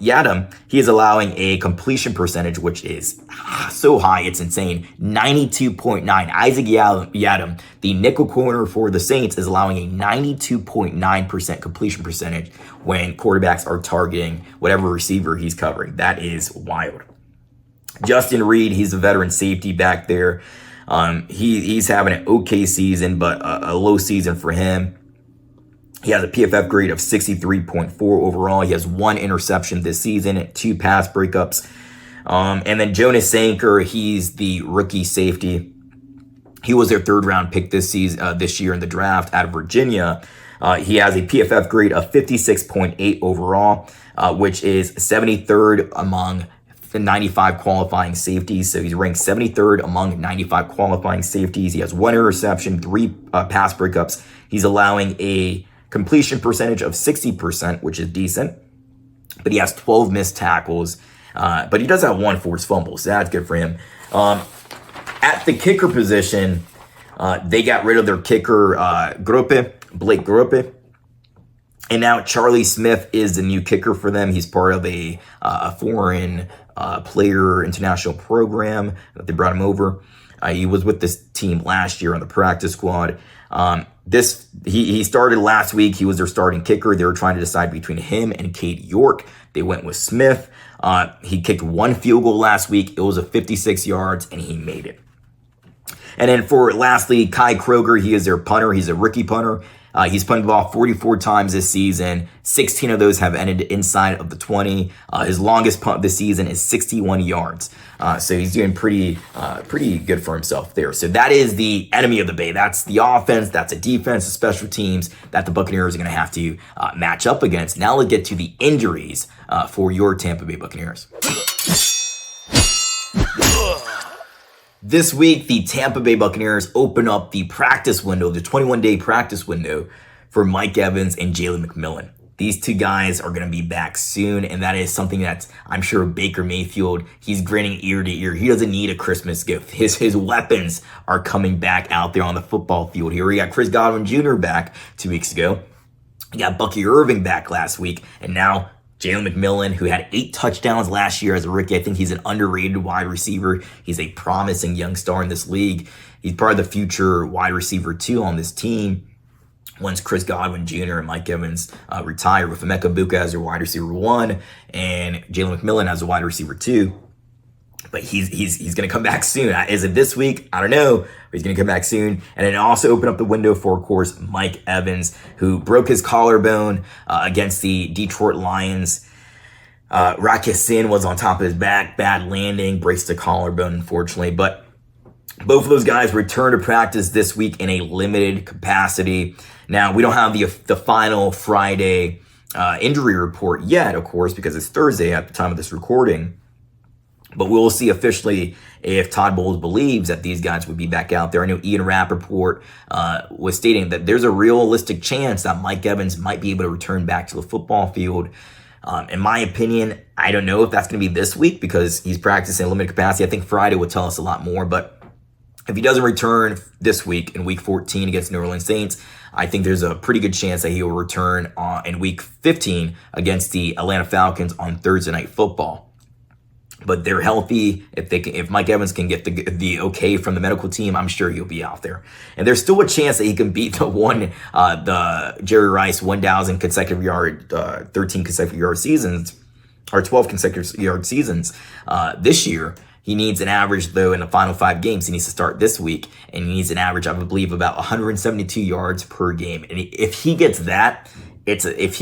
Yiadom, he is allowing a completion percentage which is so high, it's insane, 92.9. Isaac Yiadom, the nickel corner for the Saints, is allowing a 92.9% completion percentage when quarterbacks are targeting whatever receiver he's covering. That is wild. Justin Reed, he's a veteran safety back there. He's having an okay season, but a low season for him. He has a PFF grade of 63.4 overall. He has 1 interception this season, 2 pass breakups. And then Jonas Sanker, he's the rookie safety. He was their 3rd round pick this year in the draft out of Virginia. He has a PFF grade of 56.8 overall, which is 73rd among the 95 qualifying safeties. So he's ranked 73rd among 95 qualifying safeties. He has 1 interception, 3 pass breakups. He's allowing a completion percentage of 60%, which is decent. But he has 12 missed tackles. But he does have 1 forced fumble, so that's good for him. At the kicker position, they got rid of their kicker, Blake Grope. And now Charlie Smith is the new kicker for them. He's part of a foreign player international program that they brought him over. He was with this team last year on the practice squad. He started last week. He was their starting kicker. They were trying to decide between him and Cade York. They went with Smith. He kicked 1 field goal last week. It was a 56 yards, and he made it. And then for lastly, Kai Kroger, he is their punter. He's a rookie punter. He's punted the ball 44 times this season. 16 of those have ended inside of the 20. His longest punt this season is 61 yards. So he's doing pretty good for himself there. So that is the enemy of the Bay. That's the offense. That's a defense, the special teams that the Buccaneers are going to have to match up against. Now let's get to the injuries for your Tampa Bay Buccaneers. This week, the Tampa Bay Buccaneers open up the practice window, the 21-day practice window for Mike Evans and Jalen McMillan. These 2 guys are going to be back soon, and that is something that I'm sure Baker Mayfield, he's grinning ear to ear. He doesn't need a Christmas gift. His weapons are coming back out there on the football field. Here we got Chris Godwin Jr. back 2 weeks ago. We got Bucky Irving back last week, and now Jalen McMillan, who had 8 touchdowns last year as a rookie. I think he's an underrated wide receiver. He's a promising young star in this league. He's part of the future wide receiver 2 on this team once Chris Godwin Jr. and Mike Evans retire, with Emeka Egbuka as their wide receiver 1 and Jalen McMillan as a wide receiver 2. But he's going to come back soon. Is it this week? I don't know. But he's going to come back soon. And then also open up the window for, of course, Mike Evans, who broke his collarbone against the Detroit Lions. Rakeem Sin was on top of his back. Bad landing. Breaks the collarbone, unfortunately. But both of those guys return to practice this week in a limited capacity. Now, we don't have the final Friday injury report yet, of course, because it's Thursday at the time of this recording. But we'll see officially if Todd Bowles believes that these guys would be back out there. I know Ian Rappaport was stating that there's a realistic chance that Mike Evans might be able to return back to the football field. In my opinion, I don't know if that's going to be this week because he's practicing in limited capacity. I think Friday will tell us a lot more. But if he doesn't return this week in Week 14 against New Orleans Saints, I think there's a pretty good chance that he will return in Week 15 against the Atlanta Falcons on Thursday Night Football. But they're healthy. If Mike Evans can get the okay from the medical team, I'm sure he'll be out there. And there's still a chance that he can beat the Jerry Rice 1,000 consecutive yard, 13 consecutive yard seasons, or 12 consecutive yard seasons this year. He needs an average, though, in the final 5 games. He needs to start this week, and he needs an average, I believe, about 172 yards per game. And if he gets that, if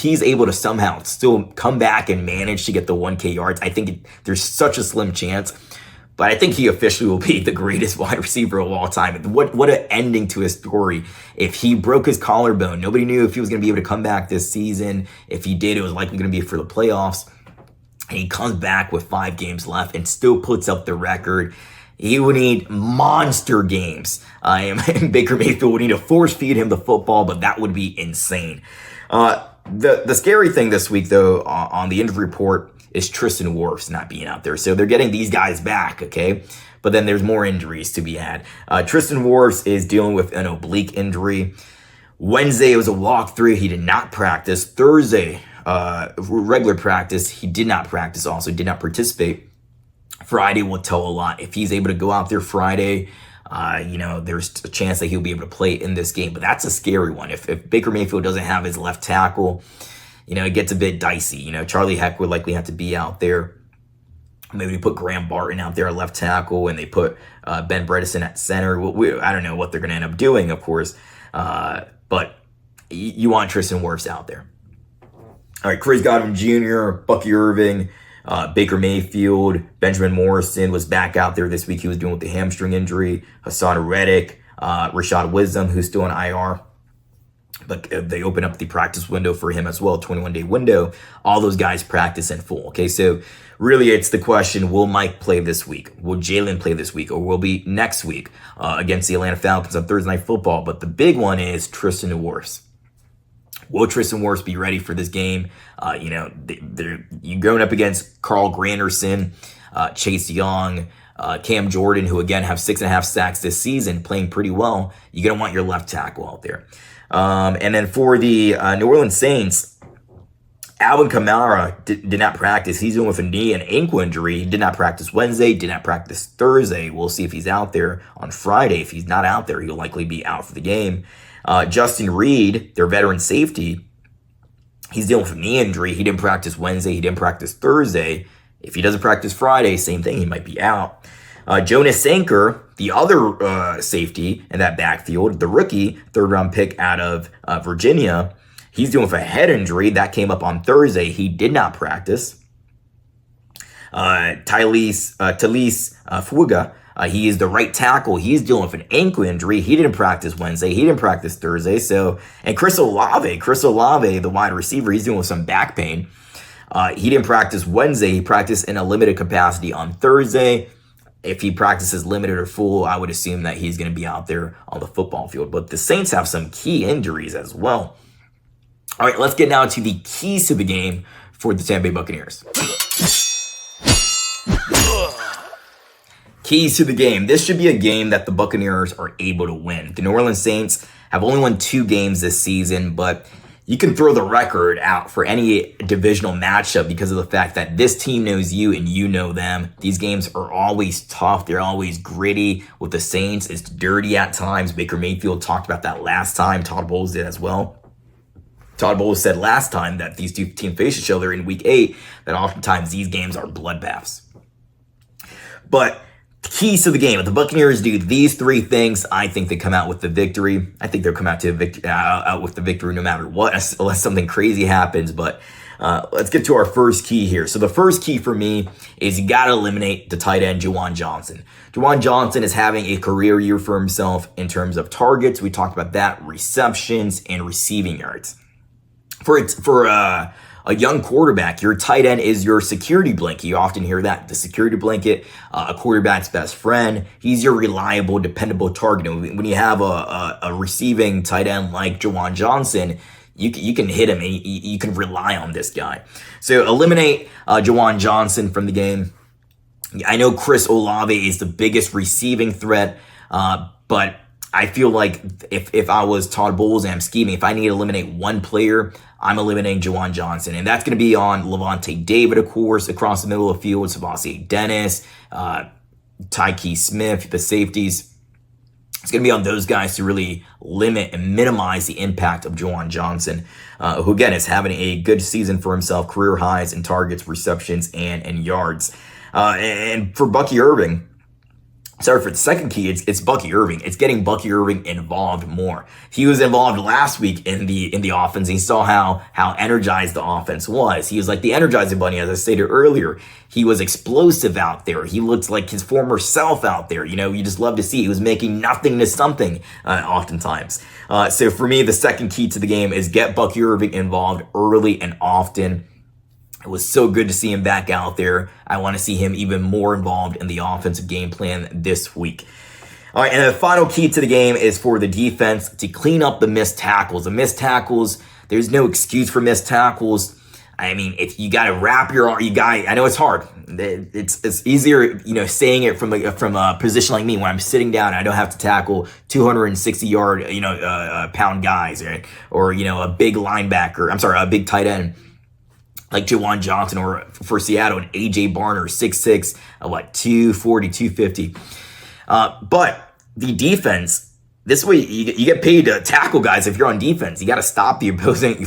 he's able to somehow still come back and manage to get the 1K yards, I think there's such a slim chance. But I think he officially will be the greatest wide receiver of all time. What an ending to his story. If he broke his collarbone, nobody knew if he was going to be able to come back this season. If he did, it was likely going to be for the playoffs. And he comes back with 5 games left and still puts up the record. He would need monster games. And Baker Mayfield would need to force feed him the football, but that would be insane. The scary thing this week, though, on the injury report is Tristan Wirfs not being out there. So they're getting these guys back, okay? But then there's more injuries to be had. Tristan Wirfs is dealing with an oblique injury. Wednesday, it was a walkthrough. He did not practice. Thursday, regular practice, he did not practice also, did not participate. Friday will tell a lot. If he's able to go out there Friday, there's a chance that he'll be able to play in this game. But that's a scary one. If Baker Mayfield doesn't have his left tackle, it gets a bit dicey. Charlie Heck would likely have to be out there. Maybe put Graham Barton out there at left tackle, and they put Ben Bredesen at center. I don't know what they're going to end up doing, of course, but you want Tristan Wirfs out there. All right, Chris Godwin Jr., Bucky Irving, Baker Mayfield, Benjamin Morrison was back out there this week. He was dealing with the hamstring injury. Hassan Reddick, Rashad Wisdom, who's still in IR. But they open up the practice window for him as well, 21-day window. All those guys practice in full. Okay, so really it's the question, will Mike play this week? Will Jalen play this week? Or will be next week against the Atlanta Falcons on Thursday Night Football? But the big one is Tristan Wirfs. Will Tristan Wirfs be ready for this game? You're going up against Carl Granderson, Chase Young, Cam Jordan, who again have 6.5 sacks this season, playing pretty well. You're going to want your left tackle out there. And then for the New Orleans Saints, Alvin Kamara did not practice. He's dealing with a knee and ankle injury. He did not practice Wednesday, did not practice Thursday. We'll see if he's out there on Friday. If he's not out there, he'll likely be out for the game. Justin Reed, their veteran safety, he's dealing with a knee injury. He didn't practice Wednesday. He didn't practice Thursday. If he doesn't practice Friday, same thing. He might be out. Jonas Sanker, the other safety in that backfield, the rookie, third-round pick out of Virginia, he's dealing with a head injury. That came up on Thursday. He did not practice. Talise Fuga, he is the right tackle. He's dealing with an ankle injury. He didn't practice Wednesday. He didn't practice Thursday. And Chris Olave, the wide receiver, he's dealing with some back pain. He didn't practice Wednesday. He practiced in a limited capacity on Thursday. If he practices limited or full, I would assume that he's going to be out there on the football field. But the Saints have some key injuries as well. All right, let's get now to the keys to the game for the Tampa Bay Buccaneers. Keys to the game. This should be a game that the Buccaneers are able to win. The New Orleans Saints have only won 2 games this season, but you can throw the record out for any divisional matchup because of the fact that this team knows you and you know them. These games are always tough. They're always gritty. With the Saints, it's dirty at times. Baker Mayfield talked about that last time. Todd Bowles did as well. Todd Bowles said last time that these two teams face each other in week 8, that oftentimes these games are bloodbaths. But keys to the game. If the Buccaneers do these 3 things, I think they come out with the victory. I think they'll come out with the victory no matter what, unless something crazy happens. But let's get to our first key here. So the first key for me is you got to eliminate the tight end, Juwan Johnson. Juwan Johnson is having a career year for himself in terms of targets. We talked about that, receptions, and receiving yards. For a young quarterback, your tight end is your security blanket. You often hear that. The security blanket, a quarterback's best friend. He's your reliable, dependable target. And when you have a receiving tight end like Juwan Johnson, you can hit him and you can rely on this guy. So eliminate Juwan Johnson from the game. I know Chris Olave is the biggest receiving threat, but I feel like if I was Todd Bowles and I'm scheming, if I need to eliminate one player, I'm eliminating Juwan Johnson. And that's going to be on Levante David, of course, across the middle of the field, Savasi Dennis, Tyke Smith, the safeties. It's going to be on those guys to really limit and minimize the impact of Juwan Johnson, who, again, is having a good season for himself, career highs in targets, receptions, and yards. And for Bucky Irving, sorry, for the second key, it's Bucky Irving. It's getting Bucky Irving involved more. He was involved last week in the offense. And he saw how energized the offense was. He was like the Energizing Bunny, as I stated earlier. He was explosive out there. He looked like his former self out there. You know, you just love to see. He was making nothing to something oftentimes. So for me, the second key to the game is get Bucky Irving involved early and often. It was so good to see him back out there. I want to see him even more involved in the offensive game plan this week. All right, and the final key to the game is for the defense to clean up the missed tackles. The missed tackles, there's no excuse for missed tackles. I mean, if you got to wrap your arm, I know it's hard. It's easier, saying it from a position like me when I'm sitting down and I don't have to tackle 260 pound guys, right? Or a big linebacker. I'm sorry, a big tight end like Juwan Johnson, or for Seattle, an A.J. Barner, 6'6", 240, 250. But the defense, this way you get paid to tackle guys if you're on defense. You got to stop the opposing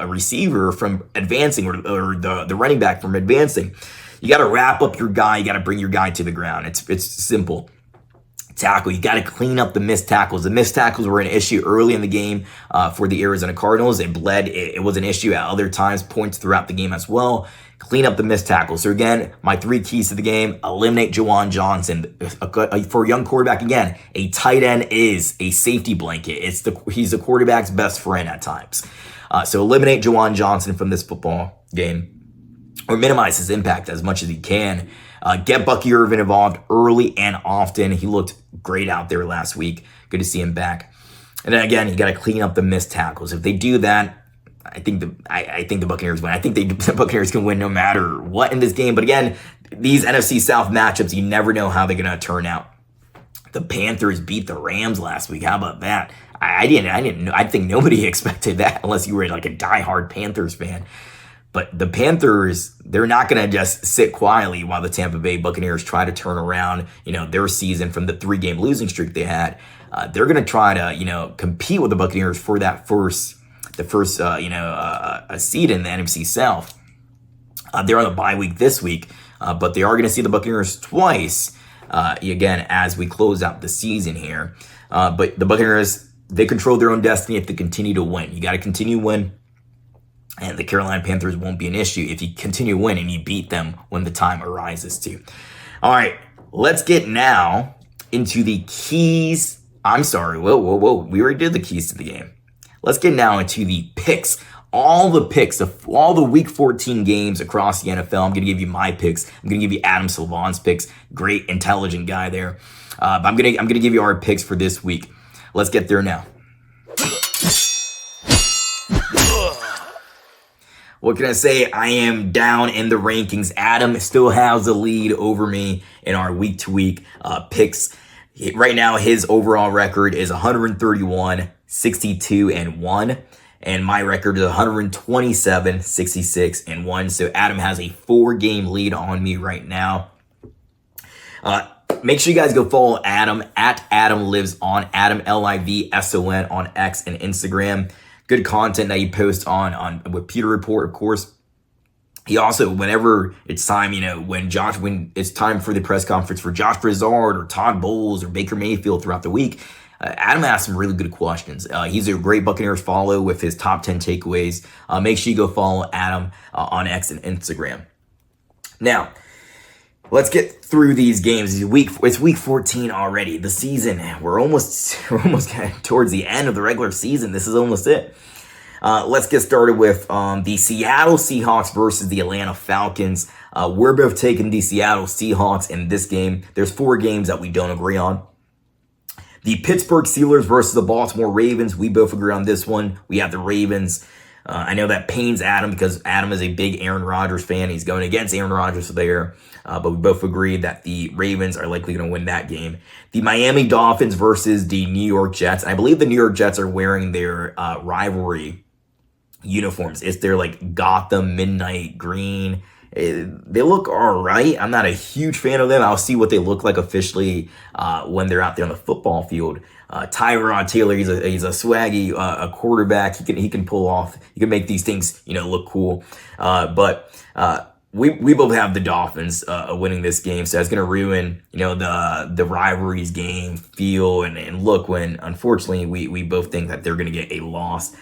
receiver from advancing, or the running back from advancing. You got to wrap up your guy. You got to bring your guy to the ground. It's simple. Tackle. You got to clean up the missed tackles. The missed tackles were an issue early in the game for the Arizona Cardinals. It bled. It was an issue at other times, points throughout the game as well. Clean up the missed tackles. So again, my 3 keys to the game: eliminate Juwan Johnson. For a young quarterback, again, a tight end is a safety blanket. He's the quarterback's best friend at times. So eliminate Juwan Johnson from this football game, or minimize his impact as much as he can. Get Bucky Irvin involved early and often. He looked great out there last week. Good to see him back. And then again, you got to clean up the missed tackles. If they do that, I think the Buccaneers win. I think the Buccaneers can win no matter what in this game. But again, these NFC South matchups, you never know how they're going to turn out. The Panthers beat the Rams last week. How about that? I didn't know. I think nobody expected that unless you were like a diehard Panthers fan. But the Panthers, they're not going to just sit quietly while the Tampa Bay Buccaneers try to turn around, their season from the 3-game losing streak they had. They're going to try to, compete with the Buccaneers for that first a seed in the NFC South. They're on the bye week this week, but they are going to see the Buccaneers twice, again, as we close out the season here. But the Buccaneers, they control their own destiny if they continue to win. You got to continue to win. And the Carolina Panthers won't be an issue if you continue winning. You beat them when the time arises to. All right, let's get now into the keys. I'm sorry. Whoa. We already did the keys to the game. Let's get now into the picks. All the picks of all the Week 14 games across the NFL. I'm going to give you my picks. I'm going to give you Adam Slivon's picks. Great, intelligent guy there. But I'm going to give you our picks for this week. Let's get there now. What can I say? I am down in the rankings. Adam still has the lead over me in our week-to-week picks. Right now, his overall record is 131, 62, and 1. And my record is 127, 66, and 1. So Adam has a 4-game lead on me right now. Make sure you guys go follow Adam at Adam Lives On, Adam Livson on X and Instagram. Good content that he posts on with Pewter Report, of course. He also, whenever it's time, when it's time for the press conference for Josh Brizard or Todd Bowles or Baker Mayfield throughout the week, Adam asks some really good questions. He's a great Buccaneers follow with his top 10 takeaways. Make sure you go follow Adam on X and Instagram. Now, let's get through these games. It's week 14 already. The season, we're almost towards the end of the regular season. This is almost it. Let's get started with the Seattle Seahawks versus the Atlanta Falcons. We're both taking the Seattle Seahawks in this game. There's 4 games that we don't agree on. The Pittsburgh Steelers versus the Baltimore Ravens. We both agree on this one. We have the Ravens. I know that pains Adam because Adam is a big Aaron Rodgers fan. He's going against Aaron Rodgers there. But we both agree that the Ravens are likely going to win that game. The Miami Dolphins versus the New York Jets. I believe the New York Jets are wearing their rivalry uniforms. It's their Gotham Midnight Green. They look all right. I'm not a huge fan of them. I'll see what they look like officially when they're out there on the football field. Tyrod Taylor, he's a swaggy a quarterback. He can pull off. He can make these things look cool. But we both have the Dolphins winning this game, so that's going to ruin the rivalries game feel and look when unfortunately we both think that they're going to get a loss.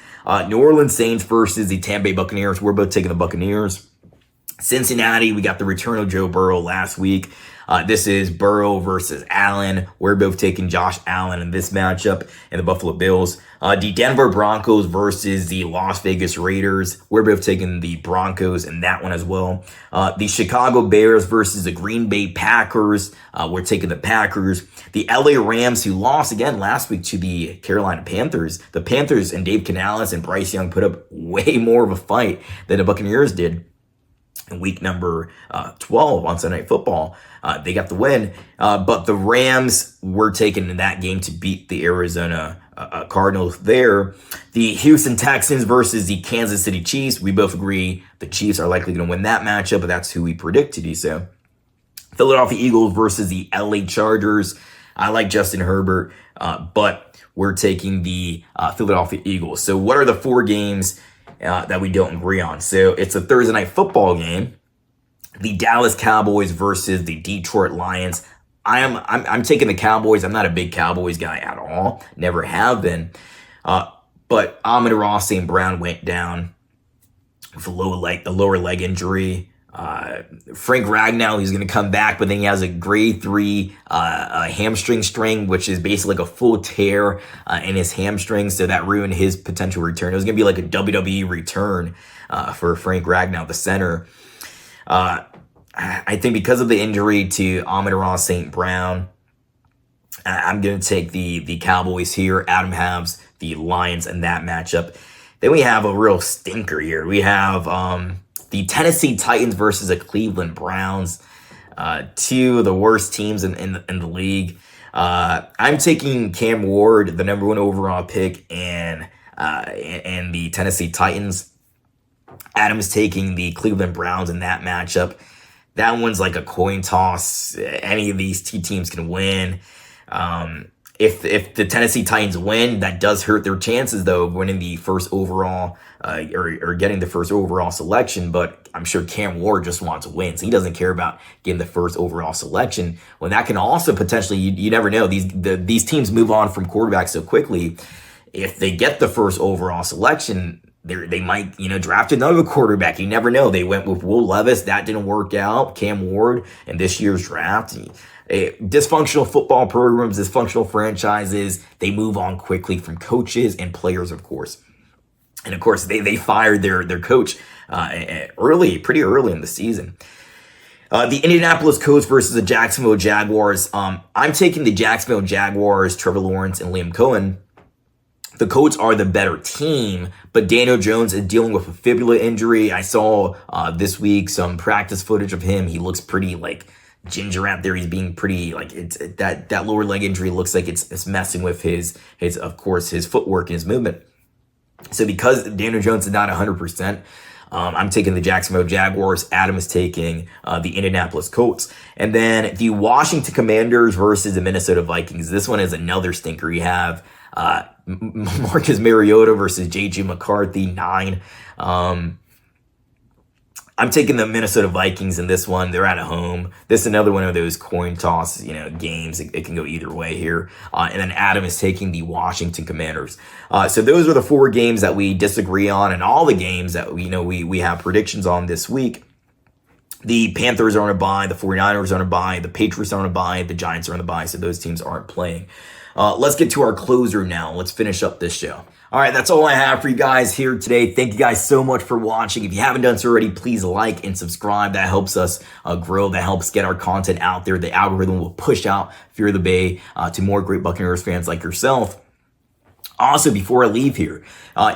New Orleans Saints versus the Tampa Bay Buccaneers. We're both taking the Buccaneers. Cincinnati, we got the return of Joe Burrow last week. This is Burrow versus Allen. We're both taking Josh Allen in this matchup, and the Buffalo Bills. The Denver Broncos versus the Las Vegas Raiders. We're both taking the Broncos in that one as well. The Chicago Bears versus the Green Bay Packers. We're taking the Packers. The LA Rams, who lost again last week to the Carolina Panthers. The Panthers and Dave Canales and Bryce Young put up way more of a fight than the Buccaneers did. In week number 12 on Sunday Night Football, they got the win. But the Rams were taken in that game to beat the Arizona Cardinals there. The Houston Texans versus the Kansas City Chiefs. We both agree the Chiefs are likely going to win that matchup, but that's who we predict to do so. Philadelphia Eagles versus the LA Chargers. I like Justin Herbert, but we're taking the Philadelphia Eagles. So what are the 4 games that we don't agree on? So it's a Thursday Night Football game. the Dallas Cowboys versus the Detroit Lions. I'm taking the Cowboys. I'm not a big Cowboys guy at all. Never have been. But Amon-Ra St. Brown went down with a lower leg injury. Frank Ragnow, he's going to come back, but then he has a grade 3 hamstring strain, which is basically like a full tear in his hamstring. So that ruined his potential return. It was going to be like a WWE return for Frank Ragnow, the center. I think because of the injury to Amon-Ra St. Brown, I'm going to take the Cowboys here. Adam has the Lions in that matchup. Then we have a real stinker here. We have the Tennessee Titans versus the Cleveland Browns. Two of the worst teams in the league. I'm taking Cam Ward, the number 1 overall pick, and the Tennessee Titans. Adam is taking the Cleveland Browns in that matchup. That one's like a coin toss. Any of these two teams can win. If the Tennessee Titans win, that does hurt their chances, though, of winning the first overall or getting the first overall selection. But I'm sure Cam Ward just wants to win, so he doesn't care about getting the first overall selection. Well, that can also potentially, you never know. These teams move on from quarterbacks so quickly. If they get the first overall selection, they might, draft another quarterback. You never know. They went with Will Levis. That didn't work out. Cam Ward in this year's draft. Dysfunctional football programs, dysfunctional franchises, they move on quickly from coaches and players, of course. And, of course, they fired their coach pretty early in the season. The Indianapolis Colts versus the Jacksonville Jaguars. I'm taking the Jacksonville Jaguars, Trevor Lawrence, and Liam Cohen. The Colts are the better team, but Daniel Jones is dealing with a fibula injury. I saw this week some practice footage of him. He looks pretty ginger out there. He's being pretty that lower leg injury looks like it's messing with his footwork and his movement. So because Daniel Jones is not 100%, I'm taking the Jacksonville Jaguars. Adam is taking the Indianapolis Colts. And then the Washington Commanders versus the Minnesota Vikings. This one is another stinker. You have Marcus Mariota versus J.J. McCarthy, 9. I'm taking the Minnesota Vikings in this one. They're at home. This is another one of those coin toss, games. It can go either way here. And then Adam is taking the Washington Commanders. So those are the 4 games that we disagree on, and all the games that we have predictions on this week. The Panthers are on a bye. The 49ers are on a bye. The Patriots are on a bye. The Giants are on a bye. So those teams aren't playing. Let's get to our closer now. Let's finish up this show. All right, that's all I have for you guys here today. Thank you guys so much for watching. If you haven't done so already, please like and subscribe. That helps us grow. That helps get our content out there. The algorithm will push out Fear the Bay to more great Buccaneers fans like yourself. Also, before I leave here,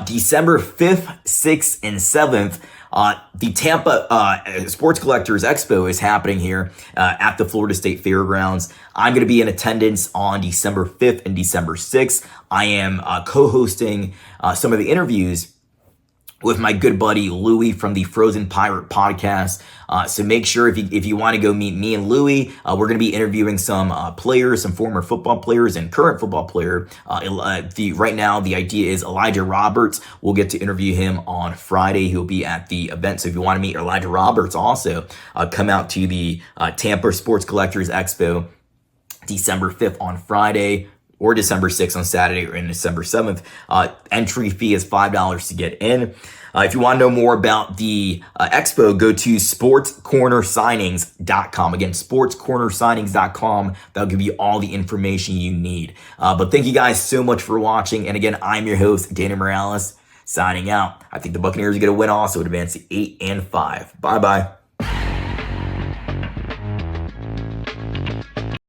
December 5th, 6th, and 7th, the Tampa Sports Collectors Expo is happening here at the Florida State Fairgrounds. I'm going to be in attendance on December 5th and December 6th. I am co-hosting some of the interviews with my good buddy Louie from the Frozen Pirate podcast. So make sure if you want to go meet me and Louie, we're going to be interviewing some players, some former football players and current football player. Right now, the idea is Elijah Roberts. We'll get to interview him on Friday. He'll be at the event. So if you want to meet Elijah Roberts also, come out to the Tampa Sports Collectors Expo December 5th on Friday, or December 6th on Saturday, or December 7th. Entry fee is $5 to get in. If you want to know more about the expo, go to sportscornersignings.com. Again, sportscornersignings.com. That'll give you all the information you need. But thank you guys so much for watching. And again, I'm your host, Daniel Morales, signing out. I think the Buccaneers are going to win also, advance to 8-5. Bye-bye.